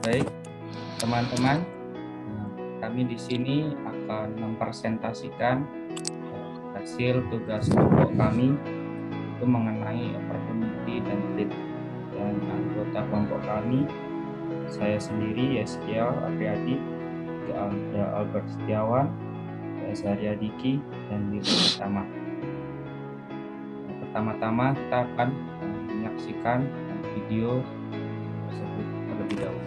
Baik, teman-teman, kami di sini akan mempresentasikan hasil tugas kelompok kami itu mengenai opportunity dan lead. Dan anggota kelompok kami, saya sendiri Yeskiel Apriadi, ada Albert Setiawan, Zaria Diki, dan Willy Pratama. Pertama-tama kita akan menyaksikan video tersebut terlebih dahulu.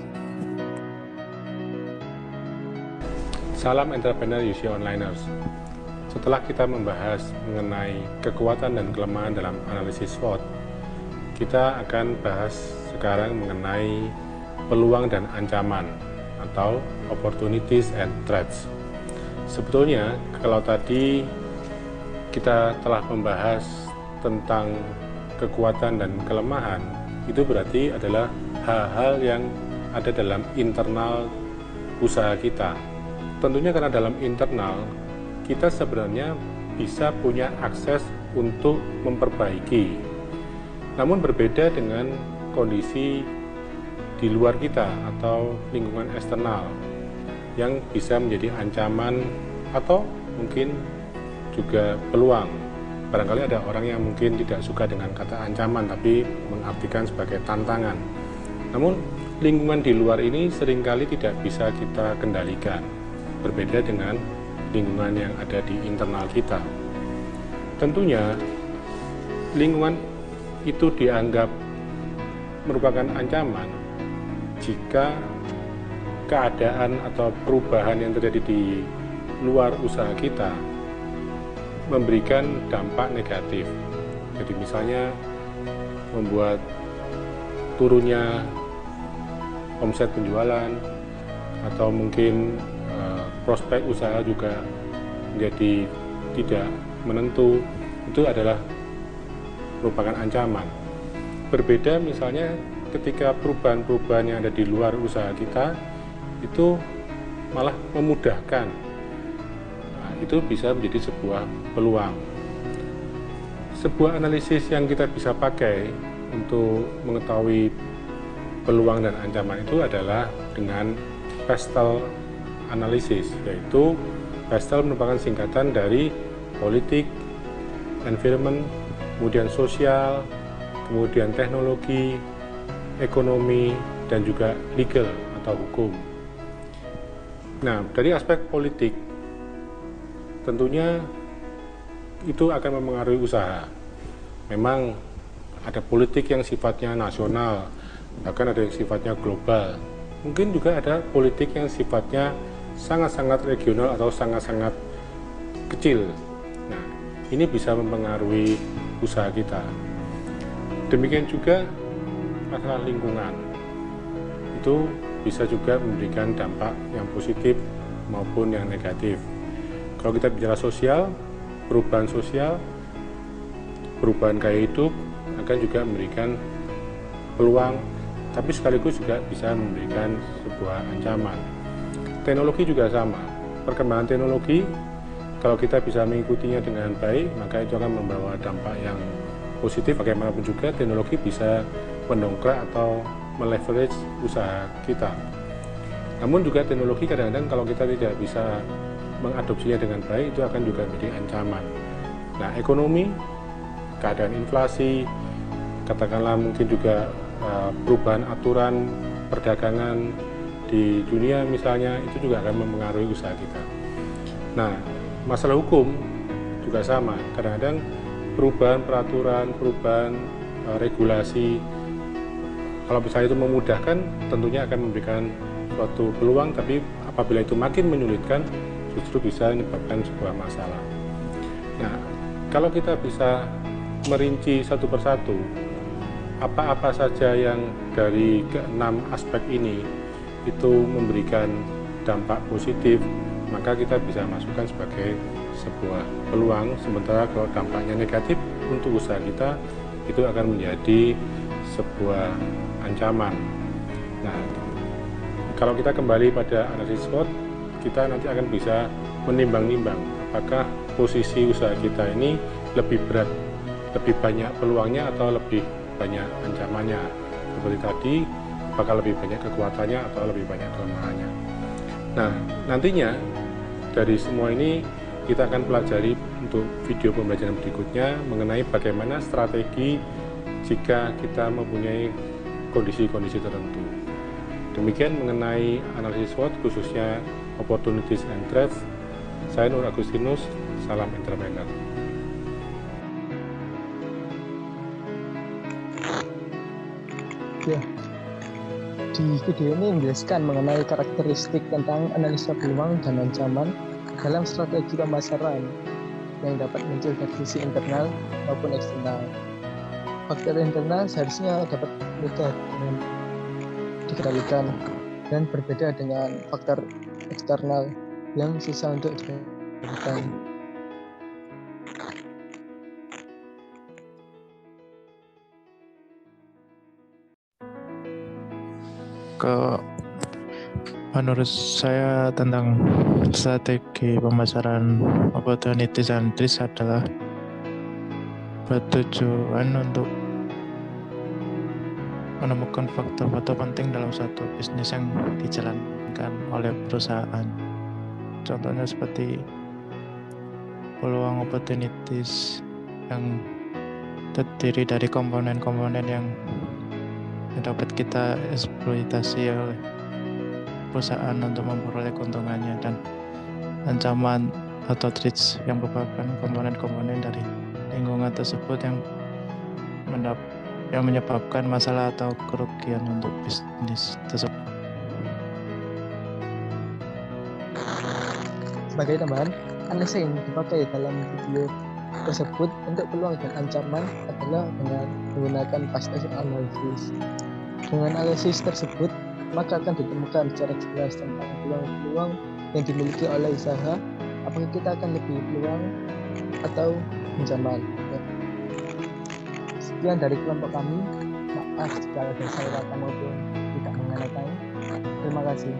Salam entrepreneur UC Onliners. Setelah kita membahas mengenai kekuatan dan kelemahan dalam analisis SWOT, kita akan bahas sekarang mengenai peluang dan ancaman atau opportunities and threats. Sebetulnya kalau tadi kita telah membahas tentang kekuatan dan kelemahan, itu berarti adalah hal-hal yang ada dalam internal usaha kita. Tentunya karena dalam internal, kita sebenarnya bisa punya akses untuk memperbaiki. Namun berbeda dengan kondisi di luar kita atau lingkungan eksternal yang bisa menjadi ancaman atau mungkin juga peluang. Barangkali ada orang yang mungkin tidak suka dengan kata ancaman tapi mengartikan sebagai tantangan. Namun lingkungan di luar ini seringkali tidak bisa kita kendalikan. Berbeda dengan lingkungan yang ada di internal kita. Tentunya lingkungan itu dianggap merupakan ancaman jika keadaan atau perubahan yang terjadi di luar usaha kita memberikan dampak negatif. Jadi misalnya membuat turunnya omset penjualan atau mungkin prospek usaha juga menjadi tidak menentu, itu adalah merupakan ancaman. Berbeda misalnya ketika perubahan-perubahan yang ada di luar usaha kita itu malah memudahkan. Nah, itu bisa menjadi sebuah peluang. Sebuah analisis yang kita bisa pakai untuk mengetahui peluang dan ancaman itu adalah dengan PESTEL analisis, yaitu PESTEL merupakan singkatan dari politik, environment, kemudian sosial, kemudian teknologi, ekonomi, dan juga legal atau hukum. Nah, dari aspek politik, tentunya itu akan mempengaruhi usaha. Memang ada politik yang sifatnya nasional, bahkan ada yang sifatnya global. Mungkin juga ada politik yang sifatnya sangat-sangat regional atau sangat-sangat kecil. Nah, ini bisa mempengaruhi usaha kita. Demikian juga masalah lingkungan. Itu bisa juga memberikan dampak yang positif maupun yang negatif. Kalau kita bicara sosial, perubahan gaya hidup akan juga memberikan peluang, tapi sekaligus juga bisa memberikan sebuah ancaman. Teknologi juga sama. Perkembangan teknologi, kalau kita bisa mengikutinya dengan baik, maka itu akan membawa dampak yang positif. Bagaimanapun juga teknologi bisa mendongkrak atau meleverage usaha kita. Namun juga teknologi kadang-kadang kalau kita tidak bisa mengadopsinya dengan baik, itu akan juga menjadi ancaman. Nah, ekonomi, keadaan inflasi, katakanlah mungkin juga perubahan aturan perdagangan di dunia misalnya, itu juga akan mempengaruhi usaha kita. Nah, masalah hukum juga sama. Kadang-kadang perubahan peraturan, perubahan regulasi, kalau misalnya itu memudahkan, tentunya akan memberikan suatu peluang, tapi apabila itu makin menyulitkan, justru bisa menyebabkan sebuah masalah. Nah, kalau kita bisa merinci satu persatu, apa-apa saja yang dari keenam aspek ini itu memberikan dampak positif, maka kita bisa masukkan sebagai sebuah peluang. Sementara kalau dampaknya negatif untuk usaha kita, itu akan menjadi sebuah ancaman. Nah, kalau kita kembali pada analisis SWOT, kita nanti akan bisa menimbang-nimbang apakah posisi usaha kita ini lebih berat, lebih banyak peluangnya atau lebih banyak ancamannya. Seperti tadi, apakah lebih banyak kekuatannya atau lebih banyak kelemahannya. Nah, nantinya dari semua ini kita akan pelajari untuk video pembelajaran berikutnya mengenai bagaimana strategi jika kita mempunyai kondisi-kondisi tertentu. Demikian mengenai analisis SWOT khususnya opportunities and threats. Saya Nur Agustinus, salam entrepreneur. Ya, di video ini menjelaskan mengenai karakteristik tentang analisa peluang dan ancaman dalam strategi pemasaran yang dapat muncul dari sisi internal maupun eksternal. Faktor internal seharusnya dapat mudah dikendalikan dan berbeda dengan faktor eksternal yang susah untuk dikendalikan. Menurut saya tentang strategi pemasaran opportunities and threats adalah bertujuan untuk menemukan faktor-faktor penting dalam suatu bisnis yang dijalankan oleh perusahaan. Contohnya seperti peluang opportunities yang terdiri dari komponen-komponen yang dapat kita eksploitasi oleh perusahaan untuk memperoleh keuntungannya, dan ancaman atau threats yang merupakan komponen-komponen dari lingkungan tersebut yang menyebabkan masalah atau kerugian untuk bisnis tersebut. Sebagai tambahan, analisa yang dipakai dalam video tersebut untuk peluang dan ancaman adalah dengan menggunakan past analysis. Dengan analisis tersebut, maka akan ditemukan secara jelas tentang peluang-peluang yang dimiliki oleh usaha, apakah kita akan lebih peluang atau ancaman. Ya. Sekian dari kelompok kami, maaf jika ada salah kata maupun tidak mengenai. Terima kasih.